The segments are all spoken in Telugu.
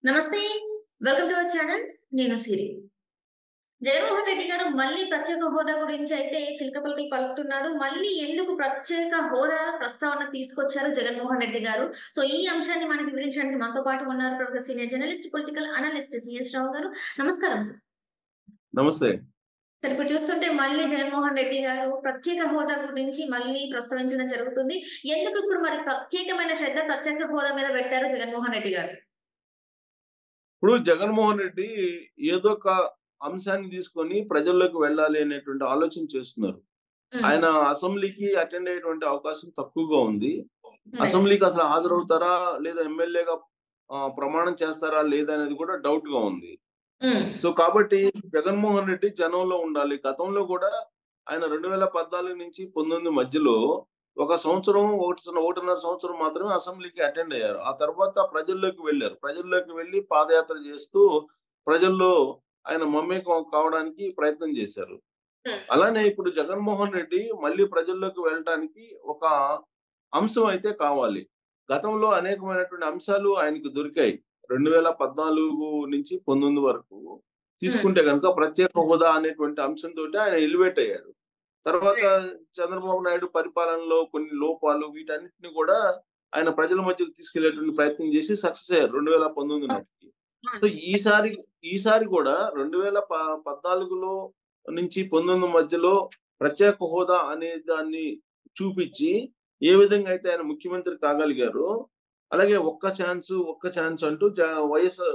నమస్తే. Welcome to our channel. నేను సిరి. జగన్మోహన్ రెడ్డి గారు మళ్ళీ ప్రత్యేక హోదా గురించి అయితే చిలక పలుకులు పలుకుతున్నారు. మళ్ళీ ఎందుకు ప్రత్యేక హోదా ప్రస్తావన తీసుకొచ్చారు జగన్మోహన్ రెడ్డి గారు? సో, ఈ అంశాన్ని మనకి వివరించడానికి మనతో పాటు ఉన్నారు ప్రముఖ senior journalist, political analyst C S Rao garu. నమస్కారం సార్. నమస్తే. సార్, ఇప్పుడు చూస్తుంటే మళ్ళీ జగన్మోహన్ రెడ్డి గారు ప్రత్యేక హోదా గురించి మళ్ళీ ప్రస్తావించడం జరుగుతుంది. ఎందుకు ఇప్పుడు మరి ప్రత్యేకమైన శ్రద్ధ ప్రత్యేక హోదా మీద పెట్టారు జగన్మోహన్ రెడ్డి గారు? ఇప్పుడు జగన్మోహన్ రెడ్డి ఏదో ఒక అంశాన్ని తీసుకొని ప్రజల్లోకి వెళ్ళాలి అనేటువంటి ఆలోచన చేస్తున్నారు. హ్మ్. ఆయన అసెంబ్లీకి అటెండ్ అయ్యేటువంటి అవకాశం తక్కువగా ఉంది. రైట్. అసెంబ్లీకి అసలు హాజరవుతారా? లేదా ఎమ్మెల్యేగా ప్రమాణం చేస్తారా? లేదా అనేది కూడా డౌట్‌గా ఉంది. హ్మ్. సో, కాబట్టి జగన్మోహన్ రెడ్డి జనంలో ఉండాలి. గతంలో కూడా ఆయన 2014 నుంచి 19 మధ్యలో ఒక సంవత్సరం, 1.5 సంవత్సరం మాత్రమే అసెంబ్లీకి అటెండ్ అయ్యారు. ఆ తర్వాత ప్రజల్లోకి వెళ్లారు. ప్రజల్లోకి వెళ్లి పాదయాత్ర చేస్తూ ప్రజల్లో ఆయన మమేకం కావడానికి ప్రయత్నం చేశారు. హ్మ్. అలానే ఇప్పుడు జగన్మోహన్ రెడ్డి మళ్ళీ ప్రజల్లోకి వెళ్ళటానికి ఒక అంశం అయితే కావాలి. గతంలో అనేకమైనటువంటి అంశాలు ఆయనకు దొరికాయి. 2014 నుంచి 19 వరకు హ్మ్. తీసుకుంటే గనుక ప్రత్యేక హోదా అనేటువంటి అంశంతోటి ఆయన ఎలివేట్ అయ్యాడు. తర్వాత రైట్. చంద్రబాబు నాయుడు పరిపాలనలో కొన్ని లోపాలు వీటన్నిటిని కూడా ఆయన ప్రజల మధ్యకు తీసుకెళ్లేటువంటి ప్రయత్నం చేసి సక్సెస్ అయ్యారు 2019 నాటికి. సో, అవును. ఈసారి ఈసారి కూడా 2014లో నుంచి 19 మధ్యలో ప్రత్యేక హోదా అనే దాన్ని చూపిచ్చి, ఏ విధంగా అయితే ఆయన ముఖ్యమంత్రి కాగలిగారో, అలాగే ఒక్క ఛాన్స్ అంటూ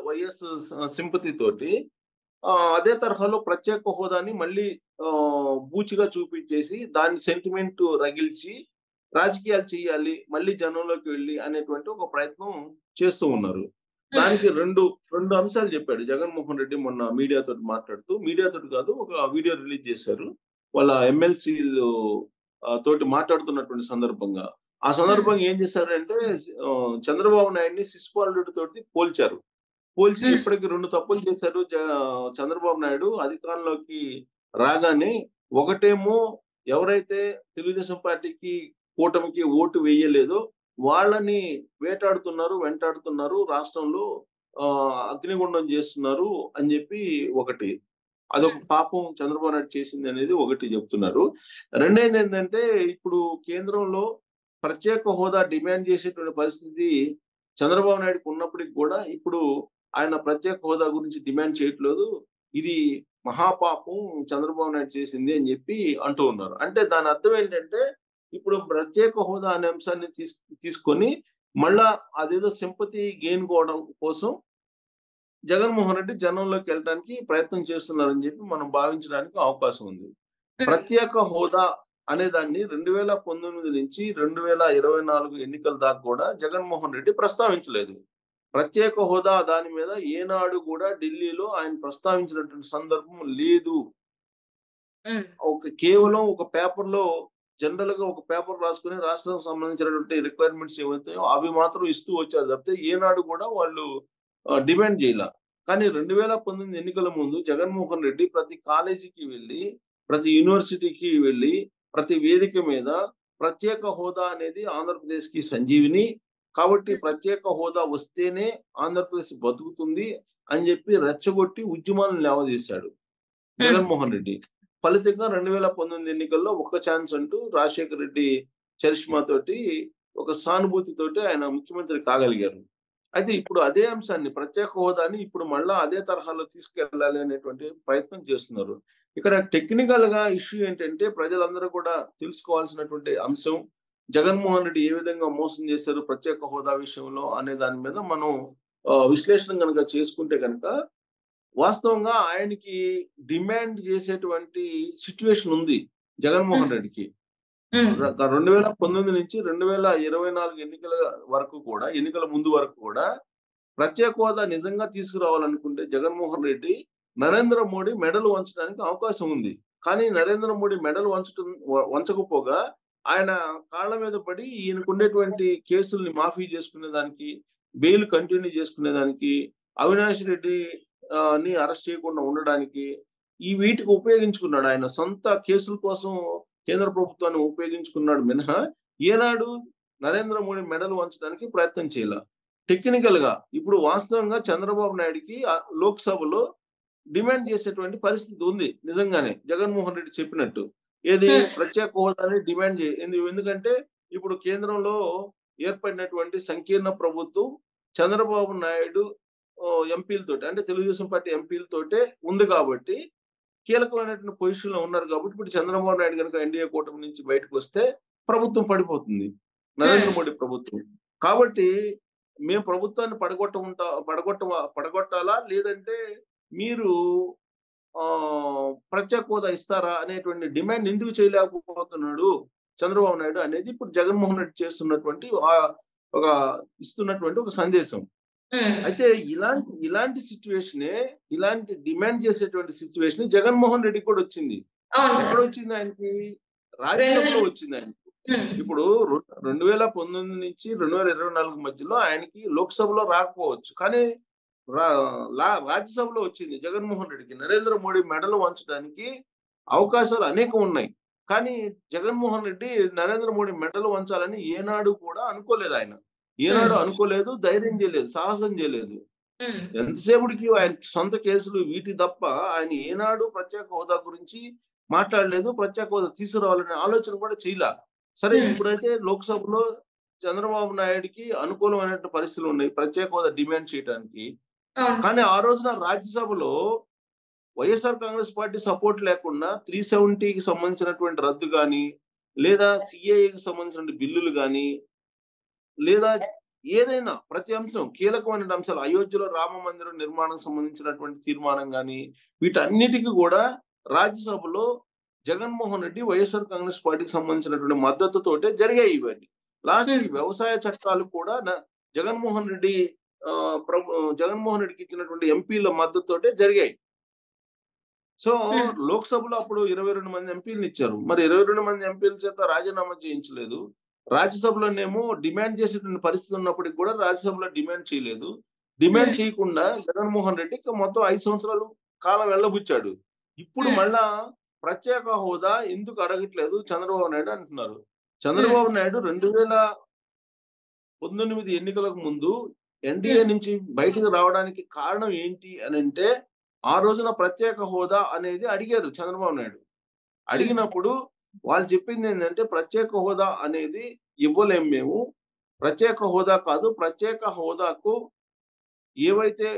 వైఎస్ సింపతి తోటి అదే తరహాలో ప్రత్యేక హోదాని మళ్ళీ బూచిగా చూపిచ్చేసి, దాని సెంటిమెంట్ రగిల్చి, రాజకీయాలు చేయాలి, మళ్ళీ జనంలోకి వెళ్లి అనేటువంటి ఒక ప్రయత్నం చేస్తూ ఉన్నారు. హ్మ్. దానికి 2 అంశాలు చెప్పాడు జగన్మోహన్ రెడ్డి మొన్న మీడియాతోటి మాట్లాడుతూ. మీడియాతోటి కాదు, ఒక వీడియో రిలీజ్ చేశారు. వాళ్ళ ఎమ్మెల్సీలు తోటి మాట్లాడుతున్నటువంటి సందర్భంగా. ఆ హ్మ్. సందర్భంగా ఏం చేశారంటే చంద్రబాబు నాయుడిని శిశుపాలుడి తోటి పోల్చారు. పోల్చి హ్మ్. ఇప్పటికి 2 తప్పులు చేశారు చంద్రబాబు నాయుడు అధికారంలోకి రాగానే. ఒకటేమో ఎవరైతే తెలుగుదేశం పార్టీకి, కూటమికి ఓటు వేయలేదో వాళ్ళని వేటాడుతున్నారు, వెంటాడుతున్నారు. రాష్ట్రంలో అగ్నిగుండం చేస్తున్నారు అని జెప్పి ఒకటి. అదొక హ్మ్. పాపం చంద్రబాబు నాయుడు చేసిందనేది ఒకటి జెప్తున్నారు. రెండోదేంటంటే ఇప్పుడు కేంద్రంలో ప్రత్యేక హోదా డిమాండ్ చేసేటువంటి పరిస్థితి చంద్రబాబు నాయుడుకి ఉన్నప్పటికి గూడా ఇప్పుడు ఆయన ప్రత్యేక హోదా గురించి డిమాండ్ చేయట్లేదు. ఇది మహాపాపం చంద్రబాబు నాయుడు చేసింది అని జెప్పి అంటూ ఉన్నారు. అంటే దాని అర్థం ఏంటంటే ఇప్పుడు ప్రత్యేక హోదా అనే అంశాన్ని తీసుకొని మళ్ళా అదేదో సింపతి గెయిన్ కోవడం కోసం జగన్మోహన్ రెడ్డి జనంలోకి వెళ్ళటానికి ప్రయత్నం చేస్తున్నారని చెప్పి మనం భావించడానికి అవకాశం ఉంది. హ్మ్. ప్రత్యేక హోదా అనే దాన్ని 2019 నుంచి 2024 ఎన్నికల దాకా కూడా జగన్మోహన్ రెడ్డి ప్రస్తావించలేదు. ప్రత్యేక హోదా దాని మీద ఏనాడు కూడా ఢిల్లీలో ఆయన ప్రస్తావించినటువంటి సందర్భం లేదు. హ్మ్. కేవలం ఒక పేపర్‌లో జనరల్‌గా ఒక పేపర్ రాసుకొని రాష్ట్రానికి సంబంధించినటువంటి రిక్వైర్మెంట్స్ ఏవైతాయో అవి మాత్రం ఇస్తూ వచ్చారు తప్పితే ఏనాడు కూడా వాళ్ళు డిమాండ్ జేయల. కానీ 2019 ఎన్నికల ముందు జగన్మోహన్ రెడ్డి ప్రతి కాలేజీకి వెళ్లి, ప్రతి యూనివర్సిటీకి వెళ్లి, ప్రతి వేదిక మీద ప్రత్యేక హోదా అనేది ఆంధ్రప్రదేశ్‌కి సంజీవిని. కాబట్టి హ్మ్. ప్రత్యేక హోదా వస్తేనే ఆంధ్రప్రదేశ్ బతుకుతుంది అని జెప్పి రెచ్చగొట్టి ఉద్యమాలను లేవదీశాడు హ్మ్. జగన్మోహన్ రెడ్డి. ఫలితంగా 2019 ఎన్నికల్లో ఒక్క ఛాన్స్ అంటూ రాజశేఖర్ రెడ్డి చరిష్మా తోటి, ఒక సానుభూతితోటి ఆయన ముఖ్యమంత్రి కాగలిగారు. అయితే ఇప్పుడు అదే అంశాన్ని ప్రత్యేక హోదాని ఇప్పుడు మళ్ళా అదే తరహాలో తీసుకెళ్ళాలి అనేటువంటి ప్రయత్నం చేస్తున్నారు. ఇక్కడ టెక్నికల్‌గా ఇష్యూ ఏంటంటే ప్రజలందరూ కూడా తెలుసుకోవాల్సినటువంటి అంశం జగన్మోహన్ రెడ్డి ఏ విధంగా మోసం చేశారు ప్రత్యేక హోదా విషయంలో అనే దాని మీద మనం విశ్లేషణ గనక చేసుకుంటే గనక వాస్తవంగా ఆయనకి డిమాండ్ చేసేటువంటి సిట్యుయేషన్ ఉంది హ్మ్. జగన్మోహన్ రెడ్డికి. హ్మ్. 2019 నుంచి 2024 ఎన్నికల వరకు కూడా, ఎన్నికల ముందు వరకు కూడా ప్రత్యేక హోదా నిజంగా తీసుకురావాలనుకుంటే జగన్మోహన్ రెడ్డి నరేంద్ర మోడీ మెడలు వంచడానికి అవకాశం ఉంది. కానీ నరేంద్ర మోడీ మెడలు వంచకపోగా ఆయన కాళ్ళ మీద పడి ఈయనకుండేటువంటి కేసుల్ని మాఫీ చేసుకునేదానికి, బెయిల్ కంటిన్యూ చేసుకునేదానికి, అవినాష్ రెడ్డి ని అరెస్ట్ చేయకుండా ఉండడానికి వీటికి ఉపయోగించుకున్నాడు. ఆయన సొంత కేసుల కోసం కేంద్ర ప్రభుత్వాన్ని ఉపయోగించుకున్నాడు మినహా ఏనాడు నరేంద్ర మోడీ మెడలు వంచడానికి ప్రయత్నం చేయల. టెక్నికల్ గా ఇప్పుడు వాస్తవంగా చంద్రబాబు నాయుడుకి లోక్సభలో డిమాండ్ చేసేటువంటి పరిస్థితి ఉంది నిజంగానే జగన్మోహన్ రెడ్డి చెప్పినట్టు. ఏది ప్రత్యేక హోదాని డిమాండ్ ఎందుకంటే ఇప్పుడు కేంద్రంలో ఏర్పడినటువంటి సంకీర్ణ ప్రభుత్వం చంద్రబాబు నాయుడు ఎంపీలతోటి అంటే తెలుగుదేశం పార్టీ ఎంపీలతోటే ఉంది కాబట్టి కీలకమైనటువంటి పొజిషన్ లో ఉన్నారు కాబట్టి ఇప్పుడు చంద్రబాబు నాయుడు కనుక ఎన్డీఏ కూటమి నుంచి బయటకు వస్తే ప్రభుత్వం పడిపోతుంది. నరేంద్ర మోడీ ప్రభుత్వం. కాబట్టి మేము ప్రభుత్వాన్ని పడగొట్టాలా లేదంటే మీరు ప్రత్యేక హోదా ఇస్తారా అనేటువంటి డిమాండ్ ఎందుకు చేయలేకపోతున్నాడు చంద్రబాబు నాయుడు అనేది ఇప్పుడు జగన్మోహన్ రెడ్డి చేస్తున్నటువంటి ఒక ఇస్తున్నటువంటి ఒక సందేశం. అయితే ఇలాంటి సిచ్యువేషనే ఇలాంటి డిమాండ్ చేసేటువంటి సిచ్యువేషన్ జగన్మోహన్ రెడ్డి కూడా వచ్చింది. ఎక్కడ వచ్చింది ఆయనకి? రాజ్యసభలో వచ్చింది ఆయనకి. ఇప్పుడు 2019 నుంచి 2024 మధ్యలో ఆయనకి లోక్సభలో రాకపోవచ్చు, కానీ రాజ్యసభలో వచ్చింది జగన్మోహన్ రెడ్డికి. నరేంద్ర మోడీ మెడలు వంచడానికి అవకాశాలు అనేకం ఉన్నాయి, కానీ జగన్మోహన్ రెడ్డి నరేంద్ర మోడీ మెడలు వంచాలని ఏనాడు కూడా అనుకోలేదు. ఆయన ఏనాడు అనుకోలేదు, ధైర్యం చేయలేదు, సాహసం చేయలేదు. ఎంతసేపుడికి ఆయన సొంత కేసులు వీటి తప్ప ఆయన ఏనాడు ప్రత్యేక హోదా గురించి మాట్లాడలేదు, ప్రత్యేక హోదా తీసుకురావాలనే ఆలోచన కూడా చేయలే. సరే, ఇప్పుడైతే లోక్సభలో చంద్రబాబు నాయుడికి అనుకూలమైన పరిస్థితులు ఉన్నాయి ప్రత్యేక హోదా డిమాండ్ చేయడానికి. కానీ ఆ రోజున రాజ్యసభలో వైఎస్ఆర్ కాంగ్రెస్ పార్టీ సపోర్ట్ లేకుండా 370కి సంబంధించినటువంటి రద్దు గాని, లేదా సిఏఏకి సంబంధించిన బిల్లులు గాని, లేదా ఏదైనా ప్రతి అంశం కీలకమైన అంశాలు, అయోధ్యలో రామ మందిరం నిర్మాణం సంబంధించినటువంటి తీర్మానం గాని, వీటన్నిటికీ కూడా రాజ్యసభలో జగన్మోహన్ రెడ్డి వైఎస్ఆర్ కాంగ్రెస్ పార్టీకి సంబంధించినటువంటి మద్దతుతోటే జరిగాయి ఇవన్నీ. లాస్ట్ వ్యవసాయ చట్టాలు కూడా జగన్మోహన్ రెడ్డికి ఇచ్చినటువంటి ఎంపీల మద్దతుతోటే జరిగాయి. సో లోక్సభలో అప్పుడు 22 మంది ఎంపీలను ఇచ్చారు. మరి 22 మంది ఎంపీల చేత రాజీనామా చేయించలేదు. రాజ్యసభలోనేమో డిమాండ్ చేసేటువంటి పరిస్థితి ఉన్నప్పటికీ కూడా రాజ్యసభలో డిమాండ్ చేయలేదు. డిమాండ్ చేయకుండా జగన్మోహన్ రెడ్డి మొత్తం 5 సంవత్సరాలు కాలం వెళ్ళబుచ్చాడు. ఇప్పుడు మళ్ళా ప్రత్యేక హోదా ఎందుకు అడగట్లేదు చంద్రబాబు నాయుడు అంటున్నారు. చంద్రబాబు నాయుడు 2019 ఎన్నికలకు ముందు ఎన్డీఏ నుంచి బయటకు రావడానికి కారణం ఏంటి అని అంటే, ఆ రోజున ప్రత్యేక హోదా అనేది అడిగారు చంద్రబాబు నాయుడు. అడిగినప్పుడు వాళ్ళు చెప్పింది ఏంటంటే, ప్రత్యేక హోదా అనేది ఇవ్వలేం మేము, ప్రత్యేక హోదా కాదు, ప్రత్యేక హోదాకు ఏవైతే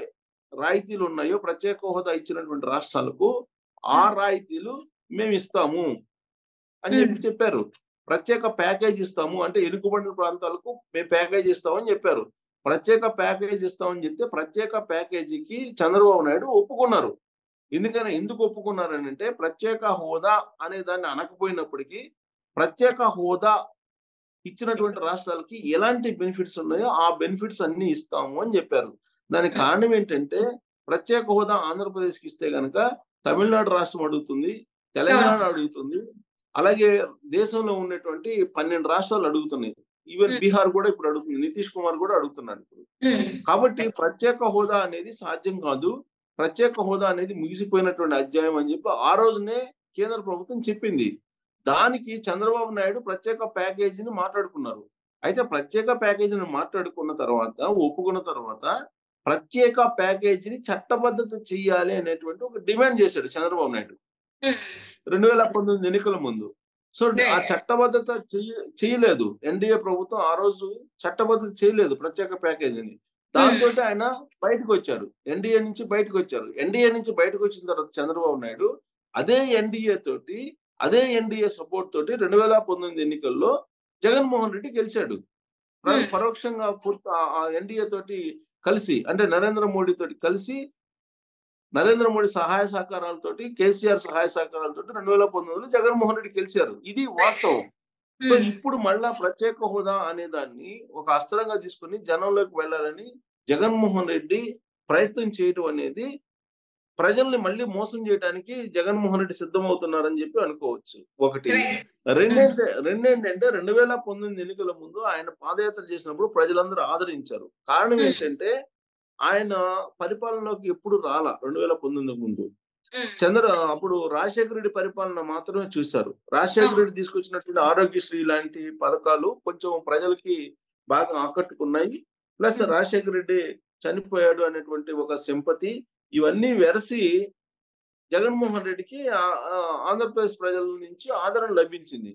రాయితీలు ఉన్నాయో ప్రత్యేక హోదా ఇచ్చినటువంటి రాష్ట్రాలకు ఆ రాయితీలు మేము ఇస్తాము అని చెప్పారు. ప్రత్యేక ప్యాకేజ్ ఇస్తాము అంటే ఎలుగుబంటి ప్రాంతాలకు మేము ప్యాకేజ్ ఇస్తామని చెప్పారు. ప్రత్యేక ప్యాకేజ్ ఇస్తామని చెప్తే ప్రత్యేక ప్యాకేజీకి చంద్రబాబు నాయుడు ఒప్పుకున్నారు. ఎందుకు ఒప్పుకున్నారని అంటే, ప్రత్యేక హోదా అనే దాన్ని అనకపోయినప్పటికీ ప్రత్యేక హోదా ఇచ్చినటువంటి రాష్ట్రాలకి ఎలాంటి బెనిఫిట్స్ ఉన్నాయో ఆ బెనిఫిట్స్ అన్ని ఇస్తాము అని చెప్పారు. దానికి కారణం ఏంటంటే, ప్రత్యేక హోదా ఆంధ్రప్రదేశ్కి ఇస్తే గనక తమిళనాడు రాష్ట్రం అడుగుతుంది, తెలంగాణ అడుగుతుంది, అలాగే దేశంలో ఉన్నటువంటి 12 రాష్ట్రాలు అడుగుతున్నాయి. ఈవెన్ బీహార్ కూడా ఇప్పుడు అడుగుతుంది, నితీష్ కుమార్ కూడా అడుగుతున్నాడు ఇప్పుడు. కాబట్టి ప్రత్యేక హోదా అనేది సాధ్యం కాదు, ప్రత్యేక హోదా అనేది ముగిసిపోయినటువంటి అధ్యాయం అని చెప్పి ఆ రోజునే కేంద్ర ప్రభుత్వం చెప్పింది. దానికి చంద్రబాబు నాయుడు ప్రత్యేక ప్యాకేజీని మాట్లాడుకున్నారు. అయితే ప్రత్యేక ప్యాకేజీని మాట్లాడుకున్న తర్వాత, ఒప్పుకున్న తర్వాత ప్రత్యేక ప్యాకేజీని చట్టబద్ధత చెయ్యాలి అనేటువంటి ఒక డిమాండ్ చేశాడు చంద్రబాబు నాయుడు 2019 ఎన్నికల ముందు. సో ఆ చట్టబద్ధత చేయలేదు ఎన్డీఏ ప్రభుత్వం. ఆ రోజు చట్టబద్ధత చేయలేదు ప్రత్యేక ప్యాకేజీని. దాంతో ఆయన బయటకు వచ్చారు, ఎన్డీఏ నుంచి బయటకు వచ్చారు. ఎన్డీఏ నుంచి బయటకు వచ్చిన తర్వాత చంద్రబాబు నాయుడు అదే ఎన్డీఏ సపోర్ట్ తోటి 2019 ఎన్నికల్లో జగన్మోహన్ రెడ్డి గెలిచాడు. పరోక్షంగా ఎన్డీఏ తోటి కలిసి, అంటే నరేంద్ర మోడీ తోటి కలిసి, నరేంద్ర మోడీ సహాయ సహకారాలతోటి, కేసీఆర్ సహాయ సహకారాలతోటి 2019లో జగన్మోహన్ రెడ్డి గెలిచారు. ఇది వాస్తవం. సో ఇప్పుడు మళ్ళా ప్రత్యేక హోదా అనే దాన్ని ఒక అస్త్రంగా తీసుకుని జనంలోకి వెళ్ళాలని జగన్మోహన్ రెడ్డి ప్రయత్నం చేయడం అనేది ప్రజల్ని మళ్ళీ మోసం చేయడానికి జగన్మోహన్ రెడ్డి సిద్ధమవుతున్నారని చెప్పి అనుకోవచ్చు. ఒకటి. రెండేంటంటే 2019 ఎన్నికల ముందు ఆయన పాదయాత్ర చేసినప్పుడు ప్రజలందరూ ఆదరించారు. కారణం ఏంటంటే, ఆయన పరిపాలనలోకి ఎప్పుడు రాలా 2019 ముందు. అప్పుడు రాజశేఖర రెడ్డి పరిపాలన మాత్రమే చూశారు. రాజశేఖర రెడ్డి తీసుకొచ్చినటువంటి ఆరోగ్యశ్రీ లాంటి పథకాలు కొంచెం ప్రజలకి బాగా ఆకట్టుకున్నాయి. ప్లస్ ఉమ్, రాజశేఖర రెడ్డి చనిపోయాడు అనేటువంటి ఒక సింపతి, ఇవన్నీ వెరసి జగన్మోహన్ రెడ్డికి ఆంధ్రప్రదేశ్ ప్రజల నుంచి ఆదరణ లభించింది.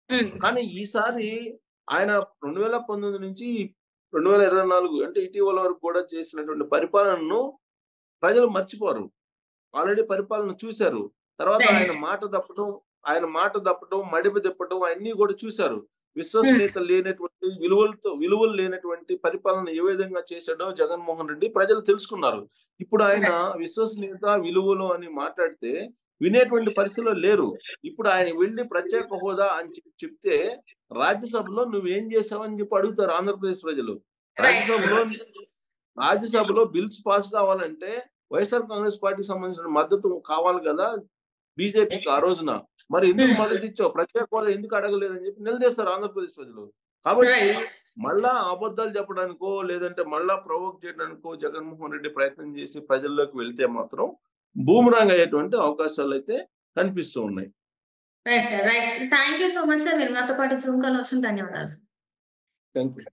ఉమ్, కానీ ఈసారి ఆయన 2019 నుంచి 2024 అంటే ఇటీవల వరకు కూడా చేసినటువంటి పరిపాలనను ప్రజలు మర్చిపోరు. ఆల్రెడీ పరిపాలన చూసారు. తర్వాత రైట్. ఆయన మాట తప్పటం, మడిమ తిప్పటం అయన్నీ కూడా చూసారు. ఉమ్, విశ్వసనీయత లేనటువంటి విలువలు లేనటువంటి పరిపాలన ఏ విధంగా చేశాడో జగన్మోహన్ రెడ్డి ప్రజలు తెలుసుకున్నారు. ఇప్పుడు ఆయన రైట్. విశ్వసనీయత, విలువలు అని మాట్లాడితే వినేటువంటి పరిస్థితిలో లేరు. ఇప్పుడు ఆయన వెళ్లి ప్రత్యేక హోదా అని చెప్తే రాజ్యసభలో నువ్వేం చేశావని చెప్పి అడుగుతారు ఆంధ్రప్రదేశ్ ప్రజలు. రైట్ రాజ్యసభలో సార్. రాజ్యసభలో బిల్స్ పాస్ కావాలంటే వైఎస్ఆర్ కాంగ్రెస్ పార్టీకి సంబంధించిన మద్దతు కావాలి కదా బీజేపీకి ఆ రోజున. మరి ఎందుకు ఉమ్, మద్దతు ఇచ్చావు? ప్రత్యేక హోదా ఎందుకు అడగలేదని చెప్పి నిలదీస్తారు ఆంధ్రప్రదేశ్ ప్రజలు. కాబట్టి రైట్. మళ్ళా అబద్ధాలు చెప్పడానికో, లేదంటే మళ్ళా ప్రొవోక్ చేయడానికో జగన్మోహన్ రెడ్డి ప్రయత్నం చేసి ప్రజల్లోకి వెళ్తే మాత్రం బూమరాంగ్ అయ్యేటువంటి అవకాశాలైతే కనిపిస్తూ ఉన్నాయి. Right sir. Right. Thank you so much sir. మీరు మాతో పాటు జూమ్ కాల్ వచ్చిన ధన్యవాదాలు సార్. Thank you.